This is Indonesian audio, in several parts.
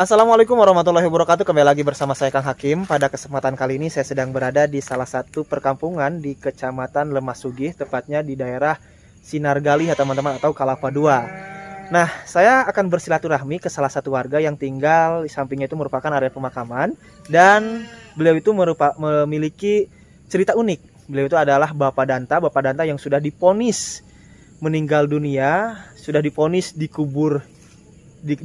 Assalamualaikum warahmatullahi wabarakatuh. Kembali lagi bersama saya Kang Hakim. Pada kesempatan kali ini saya sedang berada di salah satu perkampungan di Kecamatan Lemas Sugih, tepatnya di daerah Sinargali ya teman-teman, atau Kalapa 2. Nah, saya akan bersilaturahmi ke salah satu warga yang tinggal di sampingnya itu merupakan area pemakaman, dan beliau itu memiliki cerita unik. Beliau itu adalah Bapak Danta yang sudah divonis meninggal dunia, sudah divonis dikubur,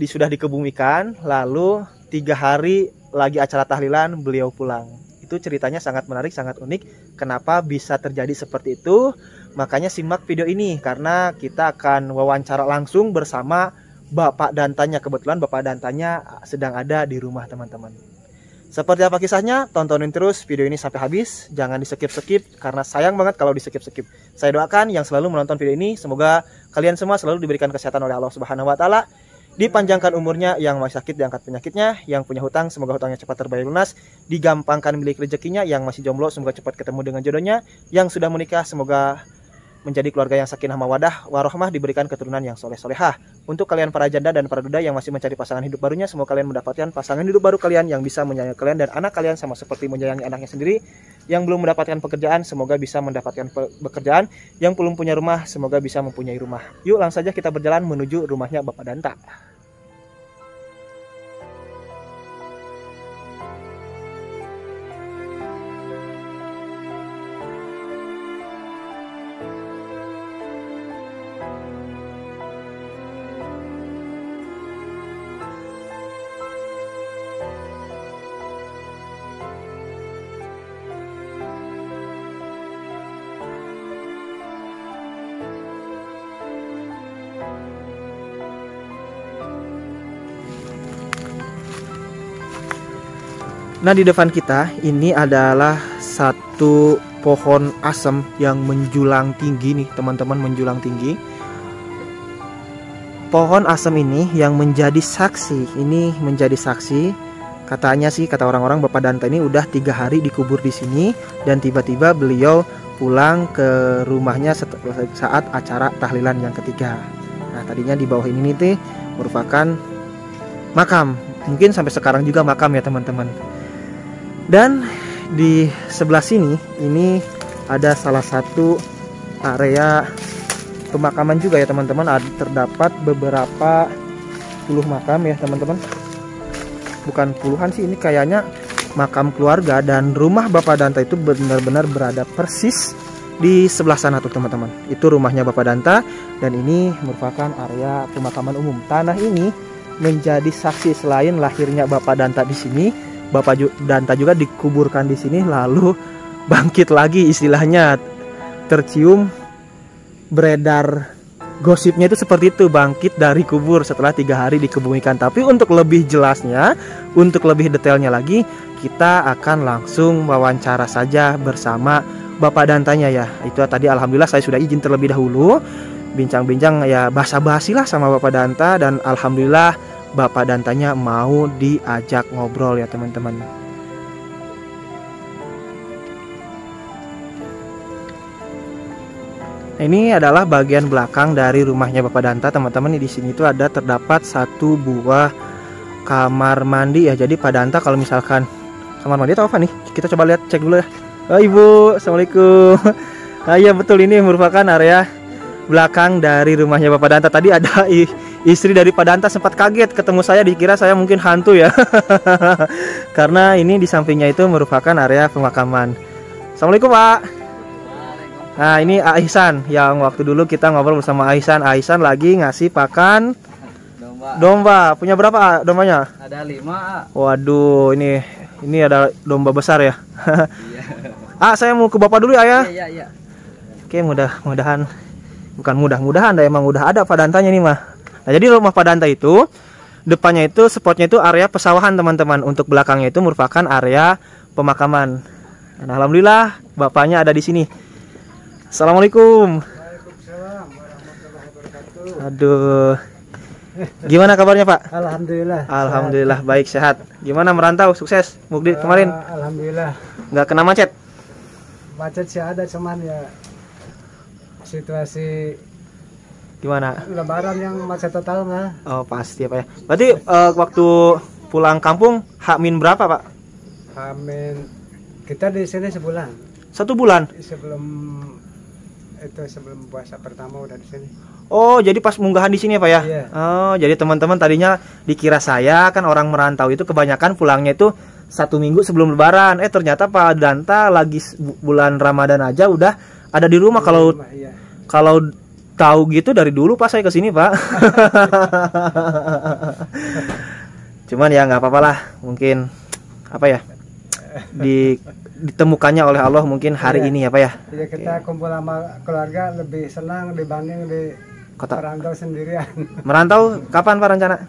sudah dikebumikan, lalu 3 hari lagi acara tahlilan beliau pulang. Itu ceritanya sangat menarik, sangat unik. Kenapa bisa terjadi seperti itu? Makanya simak video ini, karena kita akan wawancara langsung bersama Bapak Dantanya. Kebetulan Bapak Dantanya sedang ada di rumah teman-teman. Seperti apa kisahnya? Tontonin terus video ini sampai habis. Jangan di skip-skip, karena sayang banget kalau di skip-skip. Saya doakan yang selalu menonton video ini, semoga kalian semua selalu diberikan kesehatan oleh Allah Subhanahu wa Ta'ala, dipanjangkan umurnya, yang masih sakit diangkat penyakitnya, yang punya hutang semoga hutangnya cepat terbayar lunas, digampangkan milik rezekinya, yang masih jomblo semoga cepat ketemu dengan jodohnya, yang sudah menikah semoga menjadi keluarga yang sakinah mawadah warohmah, diberikan keturunan yang soleh-solehah. Untuk kalian para janda dan para duda yang masih mencari pasangan hidup barunya, semoga kalian mendapatkan pasangan hidup baru kalian yang bisa menyayangi kalian dan anak kalian sama seperti menyayangi anaknya sendiri. Yang belum mendapatkan pekerjaan semoga bisa mendapatkan pekerjaan, yang belum punya rumah semoga bisa mempunyai rumah. Yuk langsung saja kita berjalan menuju rumahnya Bapak Danta. Nah, di depan kita ini adalah satu pohon asem yang menjulang tinggi nih teman-teman, menjulang tinggi. Pohon asem ini yang menjadi saksi, katanya sih, kata orang-orang, Bapak Danta ini udah 3 hari dikubur di sini, dan tiba-tiba beliau pulang ke rumahnya saat acara tahlilan yang ketiga. Nah, tadinya di bawah ini nih merupakan makam, mungkin sampai sekarang juga makam ya teman-teman. Dan di sebelah sini ini ada salah satu area pemakaman juga ya teman-teman. Terdapat beberapa puluh makam ya teman-teman. Bukan puluhan sih, ini kayaknya makam keluarga, dan rumah Bapak Danta itu benar-benar berada persis di sebelah sana tuh teman-teman. Itu rumahnya Bapak Danta, dan ini merupakan area pemakaman umum. Tanah ini menjadi saksi selain lahirnya Bapak Danta di sini. Bapak Danta juga dikuburkan di sini, lalu bangkit lagi, istilahnya tercium beredar gosipnya itu seperti itu, bangkit dari kubur setelah 3 hari dikebumikan. Tapi untuk lebih jelasnya, untuk lebih detailnya lagi, kita akan langsung wawancara saja bersama Bapak Dantanya ya. Itu tadi alhamdulillah saya sudah izin terlebih dahulu, bincang-bincang ya, basa-basi lah sama Bapak Danta, dan alhamdulillah Bapak Dantanya mau diajak ngobrol ya teman-teman. Ini adalah bagian belakang dari rumahnya Bapak Danta teman-teman. Di sini itu ada terdapat 1 buah kamar mandi ya. Jadi Pak Danta kalau misalkan kamar mandi atau apa nih, kita coba lihat, cek dulu ya. Oh, Ibu, assalamualaikum. Nah, iya betul, ini merupakan area belakang dari rumahnya Bapak Danta. Tadi ada istri dari Pak Danta sempat kaget ketemu saya, dikira saya mungkin hantu ya. Karena ini di sampingnya itu merupakan area pemakaman. Assalamualaikum Pak. Nah, ini Aisan yang waktu dulu kita ngobrol bersama Aisan. Aisan lagi ngasih pakan domba. Punya berapa dombanya? Ada 5. Waduh, ini ada domba besar ya. Iya. Saya mau ke Bapak dulu ya. Iya. Oke, mudah-mudahan, bukan mudah-mudahan, emang udah ada Pak Dantanya nih mah. Nah, jadi rumah Pak Danta itu depannya itu spotnya itu area pesawahan teman-teman. Untuk belakangnya itu merupakan area pemakaman. Dan alhamdulillah bapaknya ada di sini. Assalamualaikum. Waalaikumsalam warahmatullahi wabarakatuh. Aduh, gimana kabarnya Pak? Alhamdulillah. Alhamdulillah sehat. Baik, sehat. Gimana merantau, sukses Mukdi kemarin? Alhamdulillah. Nggak kena macet? Macet sih ada, cuman ya situasi Gimana? Lebaran yang macet total mah. Oh pasti apa ya. Berarti waktu pulang kampung H-min berapa Pak? Amin. Kita di sini sebulan. 1 bulan. Sebelum puasa pertama udah di sini. Oh, jadi pas munggahan di sini ya Pak ya? Iya. Oh, jadi teman-teman tadinya dikira saya kan orang merantau itu kebanyakan pulangnya itu 1 minggu sebelum Lebaran. Ternyata Pak Danta lagi bulan Ramadan aja udah ada di rumah. Iya. Kalau tahu gitu dari dulu Pak saya ke sini Pak. Cuman ya nggak apa-apa lah, mungkin apa ya ditemukannya oleh Allah mungkin hari ini ya Pak ya. Iya, kita kumpul sama keluarga lebih senang dibanding di Kota merantau sendirian. merantau kapan Pak rencana?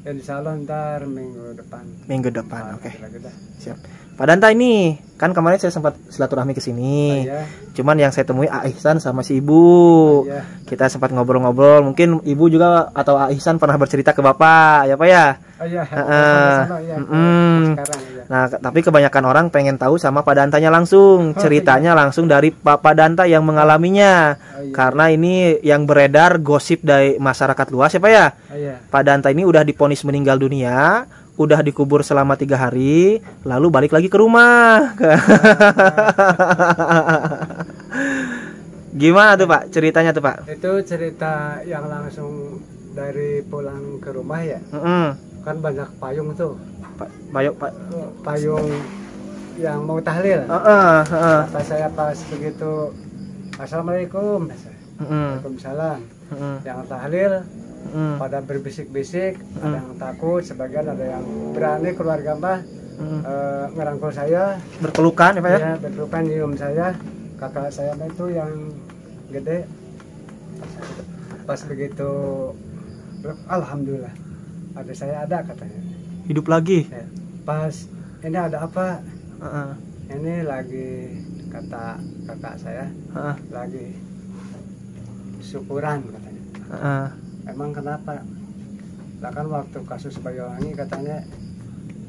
Ya insya Allah ntar minggu depan. Minggu depan, oke. Lagi dah. Siap. Pak Danta ini kan kemarin saya sempat silaturahmi ke sini. Iya. Cuman yang saya temui A Ihsan sama si Ibu. Iya. Kita sempat ngobrol-ngobrol. Mungkin Ibu juga atau A Ihsan pernah bercerita ke Bapak, ya Pak ya? Oh iya. Iya. Sekarang ya. Nah, tapi kebanyakan orang pengen tahu sama Pak Dantanya langsung, ceritanya langsung dari Pak Danta yang mengalaminya. Oh, iya. Karena ini yang beredar gosip dari masyarakat luas ya Pak ya. Oh, iya. Pak Danta ini udah divonis meninggal dunia, udah dikubur selama 3 hari, lalu balik lagi ke rumah. Gimana tuh Pak ceritanya tuh Pak? Itu cerita yang langsung dari pulang ke rumah ya. Kan banyak payung tuh. Payung yang mau tahlil. Pas saya begitu Assalamualaikum. Waalaikumsalam. Yang tahlil pada berbisik-bisik, ada yang takut, sebagian ada yang berani keluarga Mbah ngerangkul saya, Berpelukan ya Pak ya? ya berpelukan nyium saya. Kakak saya itu yang gede. Pas begitu alhamdulillah ada saya ada katanya. Hidup lagi. Ya, pas ini ada apa? Ini lagi kata kakak saya lagi syukuran katanya. Emang kenapa? Lah kan waktu kasus Bayuwangi katanya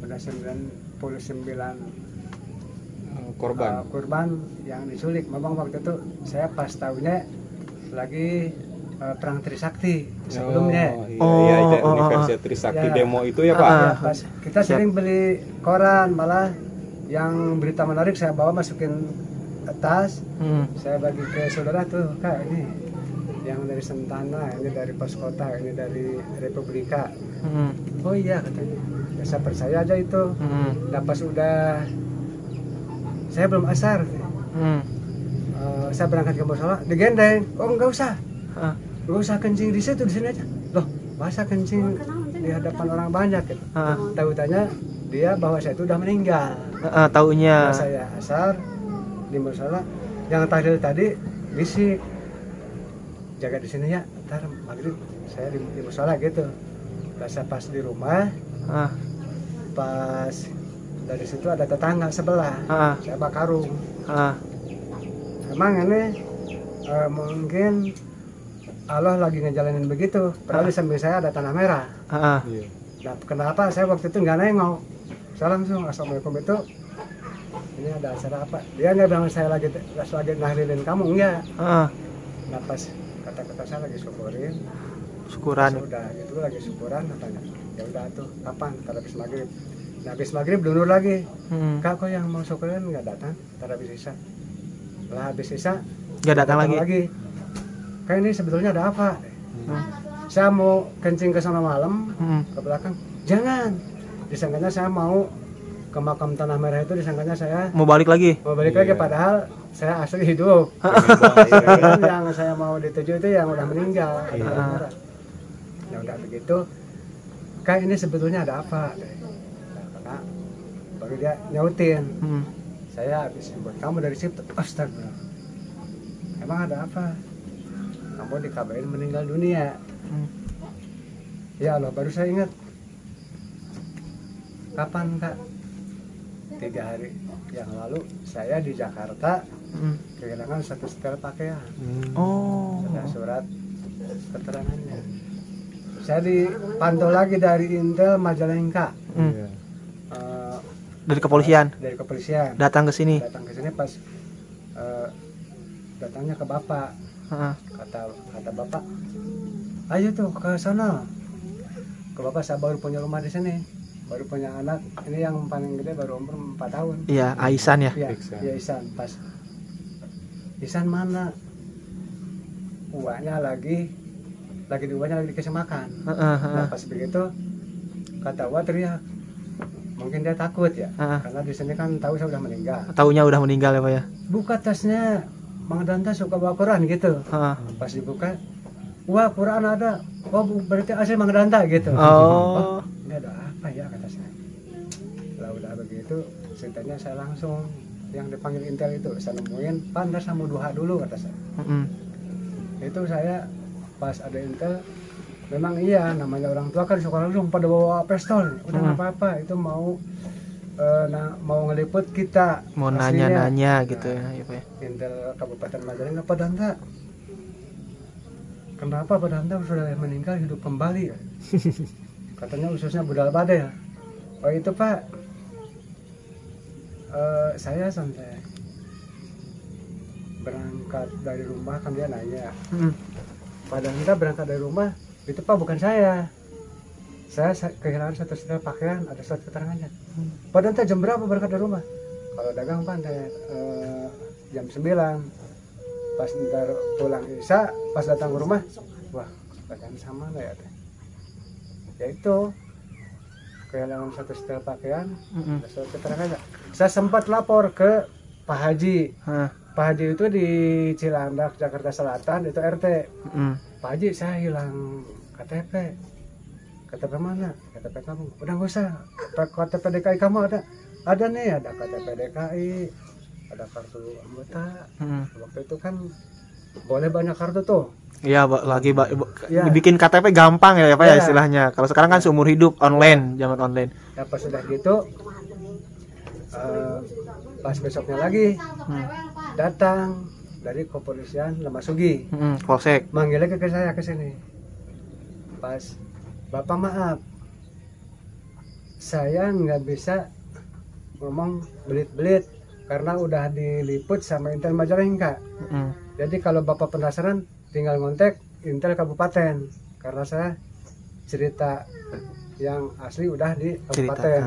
udah 99 korban yang diculik. Memang waktu itu saya pas tahunya lagi perang Trisakti sebelumnya. Iya, Universitas Trisakti Ya. demo itu ya Pak. Ya, pas kita sering beli koran, malah yang berita menarik saya bawa masukin tas, saya bagi ke saudara tuh, Kak ini yang dari Sentana, ini dari Pos Kota, ini dari Republika. Oh iya katanya, ya, saya percaya aja itu. Nah pas udah saya belum asar, saya berangkat ke musola, digendeng. Oh nggak usah, nggak usah kencing di situ, di sini aja. Loh masa kencing di hadapan orang banyak gitu. Tahu tanya dia bahwa saya itu udah meninggal. Taunya. Nah, saya asar di musola, yang tahlil tadi bisik, jaga di sini ya, ntar maghrib saya di musola gitu. Biasa pas di rumah, pas dari situ ada tetangga sebelah, saya bawa karung. Emang ini mungkin Allah lagi ngejalanin begitu. Padahal di samping saya ada tanah merah. Nah, kenapa saya waktu itu nggak nengok? Saya langsung assalamualaikum itu. Ini ada acara apa? Dia nggak bilang saya lagi nahlilin kamu, enggak. Nah pas kata-kata saya lagi syukuran. Udah itu lagi syukuran katanya. Ya udah tuh kapan? Ntar habis maghrib. Nah habis maghrib dulur lagi. Kak kok yang mau syukuran nggak datang? Ntar habis isya. Lah habis isya Nggak datang lagi. Kayak ini sebetulnya ada apa? Saya mau kencing ke sana malam, ke belakang. Jangan. Disangkanya saya mau ke makam Tanah Merah itu, disangkanya saya Mau balik lagi. lagi, padahal saya asli hidup. Yang saya mau dituju itu yang udah meninggal. Ya udah begitu. Kayak ini sebetulnya ada apa? Nah, karena baru dia nyautin. Saya habis buat kamu dari situ. Astaga. Emang ada apa? Kamu dikabarin meninggal dunia. Ya Allah, baru saya ingat. Kapan Kak? 3 hari yang lalu saya di Jakarta kehilangan 1 setel pakaian. Ada surat keterangannya. Saya dipantau lagi dari Intel Majalengka. Dari kepolisian. Dari kepolisian. Datang ke sini. Datang ke sini pas datangnya ke Bapak. Kata Bapak, ayo tuh ke sana. Ke Bapak, saya baru punya rumah di sini. baru punya anak. Ini yang paling gede baru umur 4 tahun. Iya, Aisan ya. Iya, ya Isan. Pas Isan mana? Uaknya lagi di uaknya lagi dikasih makan. Nah, pas begitu kata Uak teriak. Mungkin dia takut ya, karena di sini kan tahu saya udah meninggal. Taunya udah meninggal ya Pak ya. Buka tasnya, Mang Danta suka bawa Quran gitu. Pas dibuka, wah Quran ada. Oh berarti asli Mang Danta gitu. Oh, ini ada apa ya kata saya. Lah udah begitu, ceritanya saya langsung yang dipanggil intel itu saya nemuin, Pak ntar sama duha dulu kata saya. Itu saya pas ada intel. Memang iya, namanya orang tua kan suka langsung pada bawa pistol. Udah nggak apa-apa, itu mau ngeliput kita. Mau nanya-nanya gitu ya, Pak ya. Intel Kabupaten Majalengka, Pak Danta. Kenapa Pak Danta sudah meninggal hidup kembali? Katanya ususnya budal badai ya. Oh itu Pak, saya sampai berangkat dari rumah kan dia nanya. Pak Danta berangkat dari rumah. Itu Pak bukan saya kehilangan satu setel pakaian, ada surat keterangannya. Pak Danta jam berapa berangkat dari rumah? Kalau dagang Pak jam 9. Pas ntar pulang Isya, pas datang ke rumah, wah pakaian sama lah ya teh. Ya itu kehilangan satu setel pakaian, ada surat keterangannya. Saya sempat lapor ke Pak Haji. Pak Haji itu di Cilandak, Jakarta Selatan, itu RT. Pak Haji, saya hilang KTP. KTP mana? KTP kamu. Udah nggak usah. KTP DKI kamu ada? Ada nih, ada KTP DKI, ada kartu anggota. Waktu itu kan boleh banyak kartu tuh. Iya, dibikin KTP gampang ya Pak ya istilahnya. Kalau sekarang kan seumur hidup online, zaman online. Ya pas sudah gitu, pas besoknya lagi datang dari kepolisian Lemasugi, Polsek, manggilnya ke saya ke sini. Pas Bapak maaf, saya nggak bisa ngomong belit-belit karena udah diliput sama Intel Majalengka. Jadi kalau Bapak penasaran, tinggal ngontek Intel Kabupaten karena saya cerita yang asli udah di Kabupaten.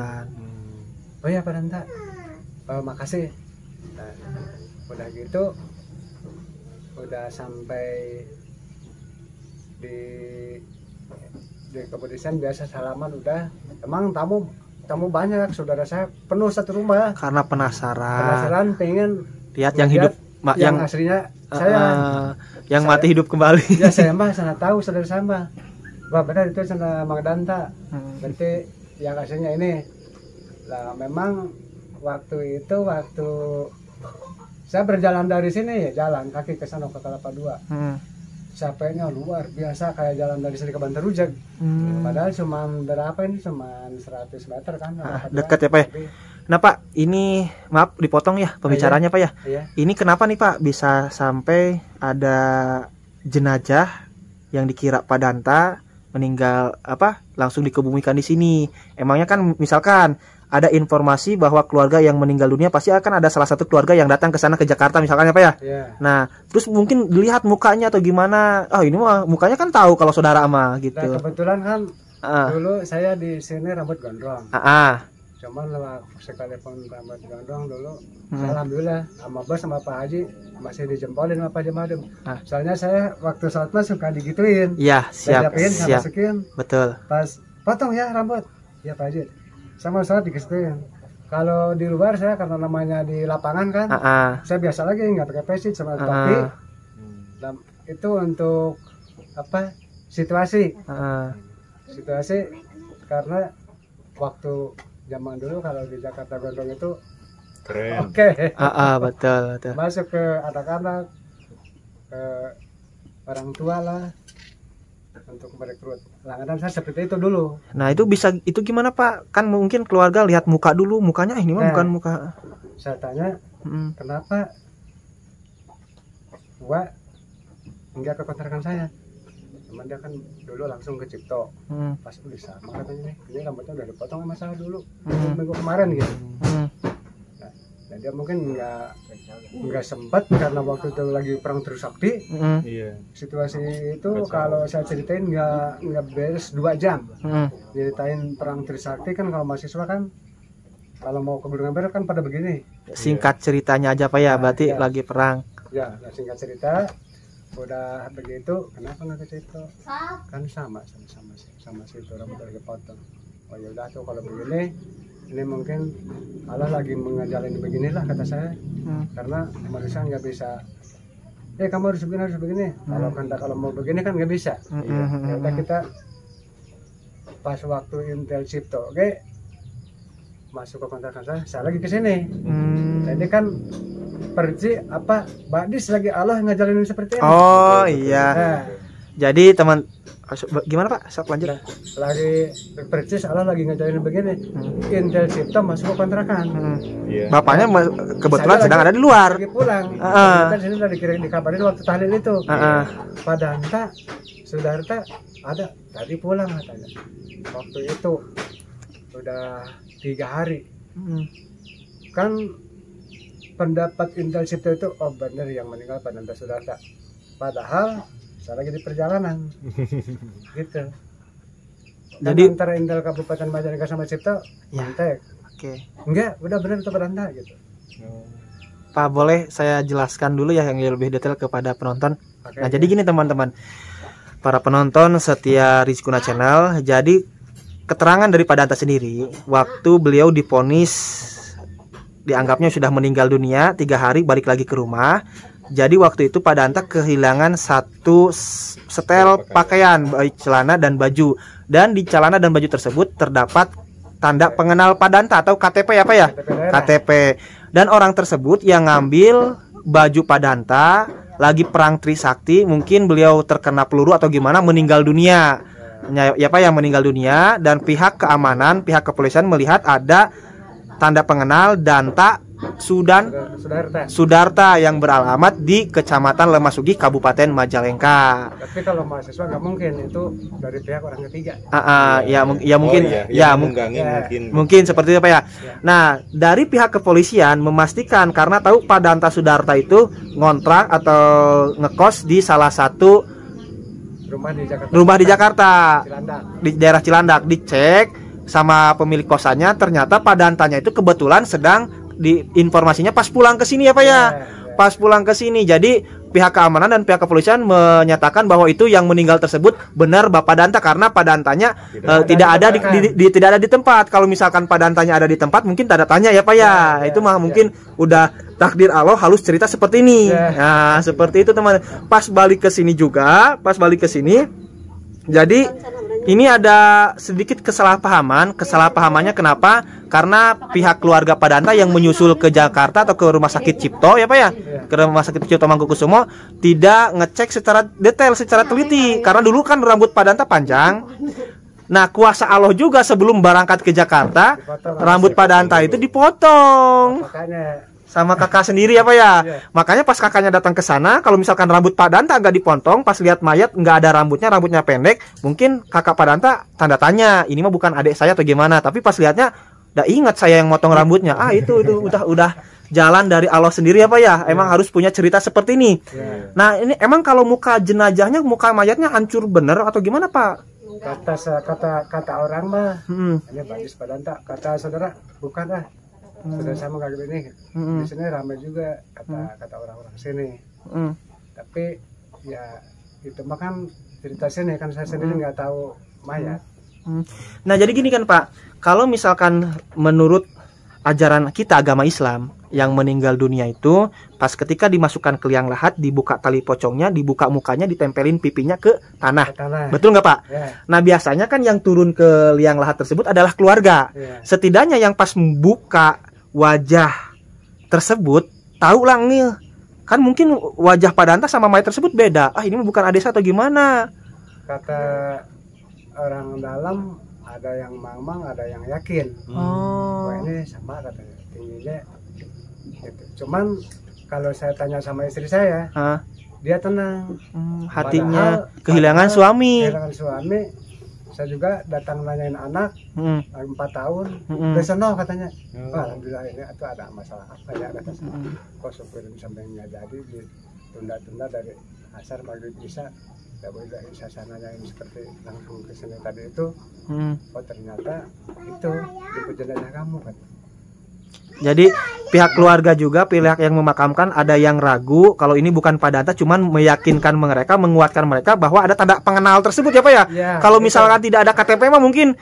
Oh ya Pak Danta, makasih. Nah, udah gitu udah sampai di kepolisian biasa salaman udah. Emang tamu banyak, saudara saya penuh satu rumah karena penasaran pengen lihat yang hidup yang aslinya saya yang mati hidup kembali. Ya saya mah sana tahu saudara saya mah. Wah benar itu sana Mang Danta. Berarti yang aslinya ini. Lah memang waktu saya berjalan dari sini ya jalan kaki ke sana ke Kelapa II. Capeknya luar biasa kayak jalan dari sini ke Bantar Rujak. Padahal cuma berapa ini? Cuma 100 meter kan. Dekat ya Pak ya. Nah Pak, ini maaf dipotong ya pembicaranya Pak ya. Ini kenapa nih Pak bisa sampai ada jenazah yang dikira Pak Danta meninggal langsung dikebumikan di sini? Emangnya kan misalkan ada informasi bahwa keluarga yang meninggal dunia pasti akan ada salah satu keluarga yang datang ke sana ke Jakarta misalkan ya Pak ya. Nah, terus mungkin dilihat mukanya atau gimana? Ini mah mukanya kan tahu kalau saudara mah gitu. Nah, kebetulan kan dulu saya di sini rambut gondrong. Cuman sekalipun rambut gondrong dulu, alhamdulillah sama bos sama Pak Haji masih dijempolin sama Pak Jamadem. Soalnya saya waktu sholat mah suka digituin. Iya, siap. Masukin. Betul. Pas potong ya rambut. Ya Pak Haji. Sama sholat dikasih. Kalau di luar saya karena namanya di lapangan kan, saya biasa lagi nggak pakai pesit sama topi. Dan itu untuk situasi. Situasi karena waktu zaman dulu kalau di Jakarta Gondrong itu keren. Betul. Masuk ke anak-anak, ke orang tua lah untuk merekrut. Langganan saya seperti itu dulu. Nah itu gimana Pak? Kan mungkin keluarga lihat muka dulu, mukanya ini mah bukan muka. Saya tanya, kenapa Wak enggak ke kontrakan saya? Cuman dia kan dulu langsung ke Cipto. Pas udah sama katanya ini rambutnya udah dipotong sama saya dulu minggu kemarin gitu. Nah, Dan dia mungkin nggak sempat karena waktu itu lagi perang Trisakti. Iya. Situasi itu kalau saya ceritain nggak beres 2 jam. Ceritain perang Trisakti kan kalau mahasiswa kan kalau mau ke Gunung Ampel kan pada begini. Singkat ceritanya aja Pak ya, berarti lagi perang. Ya, singkat cerita udah begitu, kenapa nggak ke situ? Kan sama situ rambut lagi potong. Oh ya udah tuh kalau begini, ini mungkin Allah lagi mengajalin beginilah kata saya. Karena manusia nggak bisa. Kamu harus begini. Kalau mau begini kan nggak bisa. Ya udah kita pas waktu Intel Cipto, masuk ke kontrakan saya lagi ke sini. Jadi kan perci Badis lagi Allah ngajarin seperti ini. Oh iya. Nah, jadi teman gimana Pak? Sok lanjut. Lagi percis Allah lagi ngajarin begini. Intel Cipta masuk ke kontrakan. Bapaknya kebetulan sedang ada di luar. Lagi pulang. Kita sini udah dikabarin waktu tahlil itu. Padahal saudara ada tadi pulang katanya. Waktu itu udah 3 hari. Kan pendapat Intel Cipta itu benar yang meninggal Padanta Sudarta. Padahal saya lagi di perjalanan. Gitu. Jadi antara Intel Kabupaten Majalengka sama Cipta mantek. Oke. Enggak, udah benar itu Padanta gitu. Pak, boleh saya jelaskan dulu ya yang lebih detail kepada penonton. Nah, jadi gini teman-teman. Para penonton setia Rizkuna Channel, jadi keterangan dari Padanta sendiri waktu beliau divonis dianggapnya sudah meninggal dunia 3 hari balik lagi ke rumah. Jadi waktu itu Padanta kehilangan 1 setel pakaian, baik celana dan baju. Dan di celana dan baju tersebut terdapat tanda pengenal Padanta atau KTP apa ya? KTP. Dan orang tersebut yang ngambil baju Padanta lagi perang Trisakti, mungkin beliau terkena peluru atau gimana meninggal dunia. Ya Pak, yang meninggal dunia, dan pihak keamanan, pihak kepolisian melihat ada tanda pengenal Danta Sudarta yang beralamat di Kecamatan Lemasugi, Kabupaten Majalengka. Tapi kalau mahasiswa nggak mungkin itu dari pihak orang ketiga. Mungkin seperti itu Pak ya. Nah, dari pihak kepolisian memastikan karena tahu Padanta Sudarta itu ngontrak atau ngekos di salah satu rumah di Jakarta, di daerah Cilandak. Dicek sama pemilik kosannya, ternyata Padantanya itu kebetulan sedang informasinya pas pulang ke sini ya Pak ya. Pas pulang ke sini. Jadi pihak keamanan dan pihak kepolisian menyatakan bahwa itu yang meninggal tersebut benar Bapak Danta karena Padantanya tidak ada di tempat. Kalau misalkan Padantanya ada di tempat mungkin tanda tanya ya Pak ya. Itu mah mungkin udah takdir Allah halus cerita seperti ini. Nah, seperti itu teman. Pas balik ke sini juga, jadi ini ada sedikit kesalahpahamannya kenapa? Karena pihak keluarga Padanta yang menyusul ke Jakarta atau ke Rumah Sakit Cipto ya Pak ya, ke Rumah Sakit Cipto Mangkukusumo tidak ngecek secara detail, secara teliti. Karena dulu kan rambut Padanta panjang. Nah, kuasa Allah juga sebelum berangkat ke Jakarta, rambut Padanta itu dipotong sama kakak sendiri ya Pak ya. Makanya pas kakaknya datang ke sana, kalau misalkan rambut Padanta agak dipotong, pas lihat mayat nggak ada rambutnya pendek, mungkin kakak Padanta tanda tanya, ini mah bukan adik saya atau gimana. Tapi pas lihatnya, udah ingat saya yang motong rambutnya. Itu udah jalan dari Allah sendiri ya Pak ya. Emang harus punya cerita seperti ini. Nah, ini emang kalau muka jenazahnya, muka mayatnya hancur bener atau gimana Pak? Kata orang mah, ini Badis Padanta. Kata saudara, bukan lah. Sudah sama kayak gini. Di sini ramai juga kata orang-orang sini. Tapi ya itu mah kan cerita sini kan, saya sendiri nggak tahu mayat. Nah, jadi gini kan Pak, kalau misalkan menurut ajaran kita agama Islam, yang meninggal dunia itu pas ketika dimasukkan ke liang lahat, dibuka tali pocongnya, dibuka mukanya, ditempelin pipinya ke tanah. Betul nggak Pak? Nah, biasanya kan yang turun ke liang lahat tersebut adalah keluarga. Setidaknya yang pas membuka wajah tersebut, tahu lah nih, kan mungkin wajah Padanta sama mayat tersebut beda. Ini bukan adik saya atau gimana? Kata orang dalam, ada yang mamang, ada yang yakin. Wah, ini sama katanya, tingginya gitu. Cuman kalau saya tanya sama istri saya, dia tenang. Hatinya kehilangan suami. saya juga datang nanyain anak 4 tahun, udah senang katanya. Alhamdulillah ini itu ada masalah apa ya kata saya. Kok supir sampai nggak jadi ditunda-tunda dari asar maghrib bisa. Ya boleh bisa saya nanyain seperti langsung ke sini tadi itu. Oh ternyata itu jemput jenazah kamu kan. Jadi pihak keluarga juga, pihak yang memakamkan ada yang ragu kalau ini bukan Pak Danta, cuman meyakinkan mereka, menguatkan mereka bahwa ada tanda pengenal tersebut ya Pak ya. Kalau misalkan tidak ada KTP mah mungkin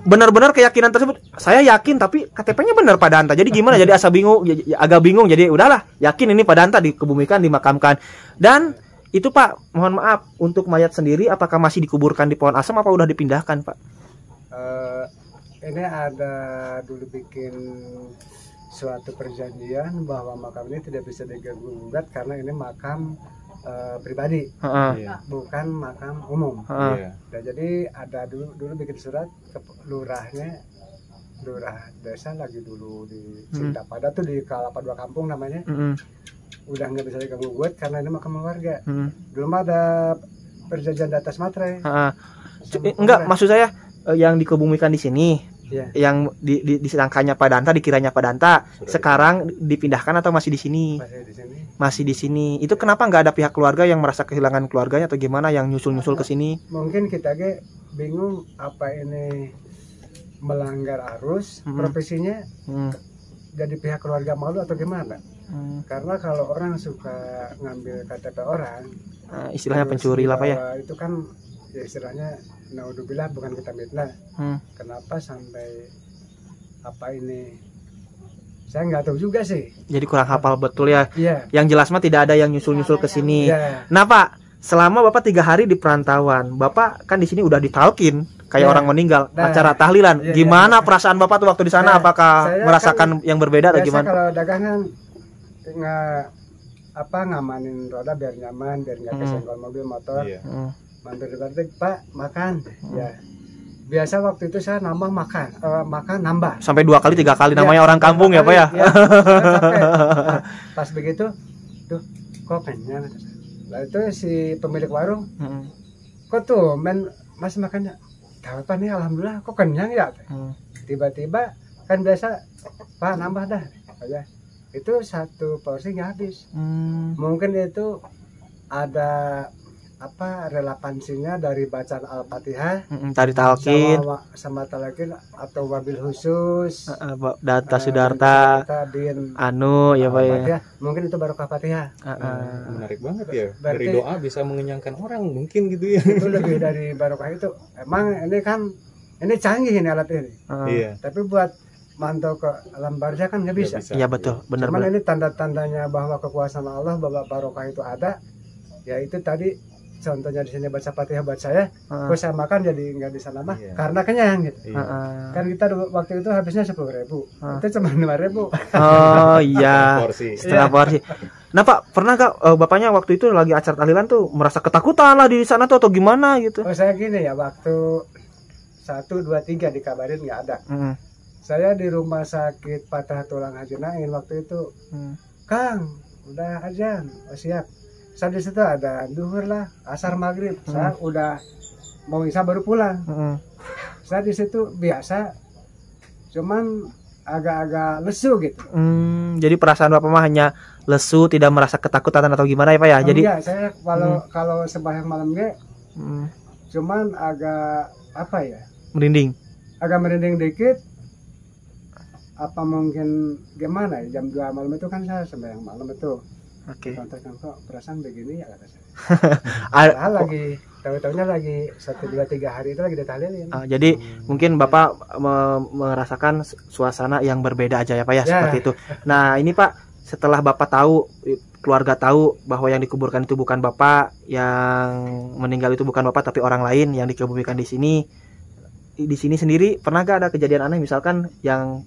benar-benar keyakinan tersebut. Saya yakin tapi KTP-nya benar Pak Danta. Jadi gimana? Jadi asa bingung, agak bingung. Jadi udahlah, yakin ini Pak Danta dikebumikan, dimakamkan. Dan itu Pak, mohon maaf untuk mayat sendiri apakah masih dikuburkan di pohon asam apa udah dipindahkan Pak? Ini ada dulu bikin suatu perjanjian bahwa makam ini tidak bisa diganggu-gugat karena ini makam pribadi, bukan makam umum. Dan jadi ada dulu bikin surat ke lurahnya, lurah desa lagi dulu di Cintapada tuh di Kelapa Dua Kampung namanya, udah nggak bisa diganggu-gugat karena ini makam warga. Belum ada perjanjian di atas materai. Enggak, maksud saya yang dikebumikan di sini, yang disangkanya Pak Danta, dikiranya Pak Danta, sekarang dipindahkan atau masih di sini? Masih di sini. Itu kenapa nggak ada pihak keluarga yang merasa kehilangan keluarganya atau gimana yang nyusul-nyusul ke sini? Mungkin kita bingung apa ini melanggar arus profesinya, jadi pihak keluarga malu atau gimana? Karena kalau orang suka ngambil KTP orang, istilahnya pencuri lah Pak ya. Itu kan ya istilahnya naudzubillah, bukan kita mitnah. Kenapa sampai apa ini? Saya nggak tahu juga sih. Jadi kurang hafal betul ya. Yang jelas mah tidak ada yang nyusul-nyusul ke sini. Nah Pak, selama Bapak 3 hari di perantauan, Bapak kan di sini udah ditalkin kayak orang meninggal, acara tahlilan. Gimana perasaan Bapak tuh waktu di sana? Apakah merasakan kan yang berbeda atau gimana? Kalau dagangan nggak ngamanin roda biar nyaman, biar nggak kesenggol mobil motor. Mampir di Pak makan ya. Biasa waktu itu saya nambah makan nambah sampai 2 kali 3 kali, namanya orang kampung ya Pak ya. Nah, pas begitu tuh kok kenyang. Lalu itu si pemilik warung, kok tuh mas makannya tahu apa nih, alhamdulillah kok kenyang ya. Tiba-tiba kan biasa Pak nambah dah aja. Itu 1 porsi nggak habis. Mungkin itu ada relevansinya dari bacaan Al-Fatihah, tadi talqin sama talqin atau wabil khusus, Danta Sudarta bin ya Pak ya. Mungkin itu barokah Fatihah. Menarik banget ya. Dari doa bisa mengenyangkan orang mungkin gitu ya. Itu lebih dari barokah itu. Emang ini canggih ini alat ini. Tapi buat mantau ke alam barzah kan nggak bisa. Iya betul, benar. Cuman ini tanda-tandanya bahwa kekuasaan Allah, bahwa barokah itu ada. Ya itu tadi contohnya di sini baca Fatihah buat saya, kok saya makan jadi nggak bisa nambah karena kenyang gitu. Kan kita waktu itu habisnya 10.000, itu cuma 5.000. Oh iya, setengah porsi. Nah Pak, pernah gak bapaknya waktu itu lagi acara tahlilan tuh merasa ketakutan lah di sana tuh atau gimana gitu? Oh saya gini ya, waktu 1, 2, 3 dikabarin nggak ada. Saya di rumah sakit patah tulang Haji Nain waktu itu, Kang udah azan, siap. Saya di situ ada duhur lah, asar maghrib. Saya udah mau isya baru pulang. Saya di situ biasa, cuman agak-agak lesu gitu. Jadi perasaan Bapak mah hanya lesu, tidak merasa ketakutan atau gimana ya Pak ya? Jadi enggak, saya kalau sembahyang malam cuman agak merinding. Agak merinding dikit. Apa mungkin gimana ya, jam 2 malam itu kan saya sembahyang malam itu. Contohnya kok perasaan begini ya kata saya. Lagi tahu-tahunya lagi 1, 2, 3 hari itu lagi ditahlilin. Jadi mungkin Bapak merasakan suasana yang berbeda aja ya Pak ya, seperti itu. Nah ini Pak, setelah Bapak tahu, keluarga tahu bahwa yang dikuburkan itu bukan Bapak, yang meninggal itu bukan Bapak tapi orang lain yang dikuburkan di sini. Di sini sendiri pernah gak ada kejadian aneh, misalkan yang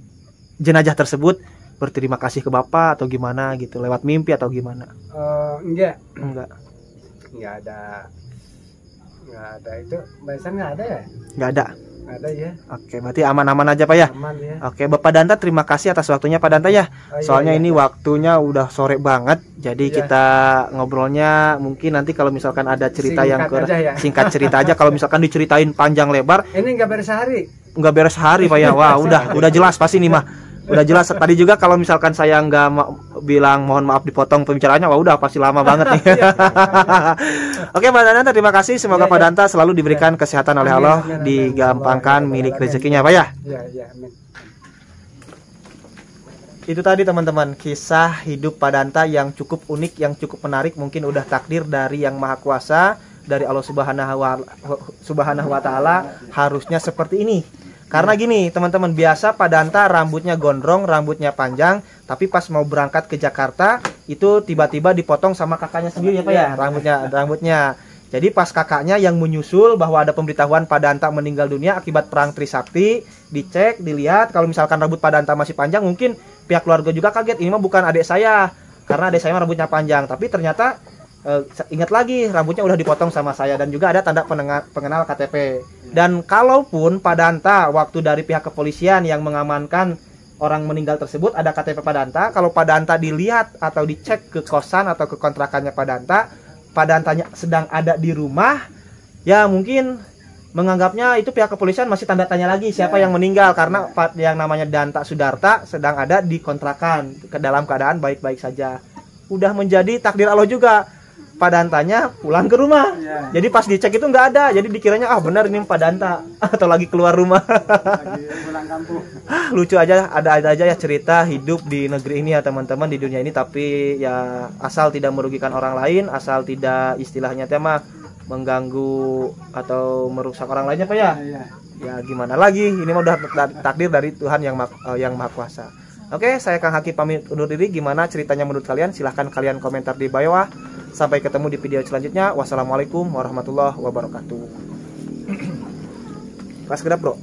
jenazah tersebut berterima kasih ke Bapak atau gimana gitu, lewat mimpi atau gimana? Enggak Nggak ada itu, biasanya nggak ada ya? Nggak ada. Ada ya. Oke, berarti aman-aman aja Pak ya. Aman ya. Oke, Bapak Danta terima kasih atas waktunya Pak Danta ya. Oh, iya, Soalnya iya. ini waktunya udah sore banget. Jadi Iya. kita ngobrolnya mungkin nanti kalau misalkan ada cerita yang Singkat aja ya. singkat cerita aja. Kalau misalkan diceritain panjang lebar Ini nggak beres sehari. nggak beres hari Pak ya. Wah, udah jelas pasti nih mah. Udah jelas. Tadi juga kalau misalkan saya nggak bilang mohon maaf dipotong pembicaraannya, wah udah pasti lama banget nih. Oke Pak Danta, terima kasih. Semoga Iya, Pak iya. Danta selalu diberikan kesehatan oleh Amin, Allah, amin, amin. digampangkan Semoga milik Allah rezekinya Pak ya. Iya, iya, amin. Itu tadi teman-teman kisah hidup Pak Danta yang cukup unik, yang cukup menarik. Mungkin udah takdir dari Yang Maha Kuasa, dari Allah Subhanahu wa Ta'ala, harusnya seperti ini. Karena gini teman-teman, biasa Pak Danta rambutnya gondrong, rambutnya panjang, tapi pas mau berangkat ke Jakarta itu tiba-tiba dipotong sama kakaknya sendiri ya Pak ya, rambutnya. Jadi pas kakaknya yang menyusul bahwa ada pemberitahuan Pak Danta meninggal dunia akibat perang Trisakti, dicek, dilihat kalau misalkan rambut Pak Danta masih panjang, mungkin pihak keluarga juga kaget, ini mah bukan adik saya, karena adik saya mah rambutnya panjang. Tapi ternyata ingat lagi rambutnya udah dipotong sama saya, dan juga ada tanda pengenal KTP. Dan kalaupun Pak Danta waktu dari pihak kepolisian yang mengamankan orang meninggal tersebut ada KTP Pak Danta, kalau Pak Danta dilihat atau dicek ke kosan atau ke kontrakannya Pak Dantanya sedang ada di rumah, ya mungkin menganggapnya itu pihak kepolisian masih tanda tanya lagi siapa yang meninggal, karena yang namanya Danta Sudarta sedang ada di kontrakan ke dalam keadaan baik-baik saja. Udah menjadi takdir Allah juga, Pak Dantanya pulang ke rumah. Jadi pas dicek itu nggak ada, jadi dikiranya benar ini Pak Danta atau lagi keluar rumah. Lagi pulang kampung. Lucu aja, ada aja ya cerita hidup di negeri ini ya teman-teman, di dunia ini. Tapi ya asal tidak merugikan orang lain, asal tidak istilahnya tema mengganggu atau merusak orang lainnya Pak ya. Ya gimana lagi, ini mah udah takdir dari Tuhan yang Maha Kuasa. Oke, saya Kang Hakim pamit undur diri. Gimana ceritanya menurut kalian? Silahkan kalian komentar di bawah. Sampai ketemu di video selanjutnya. Wassalamualaikum warahmatullahi wabarakatuh. Pas kedap bro.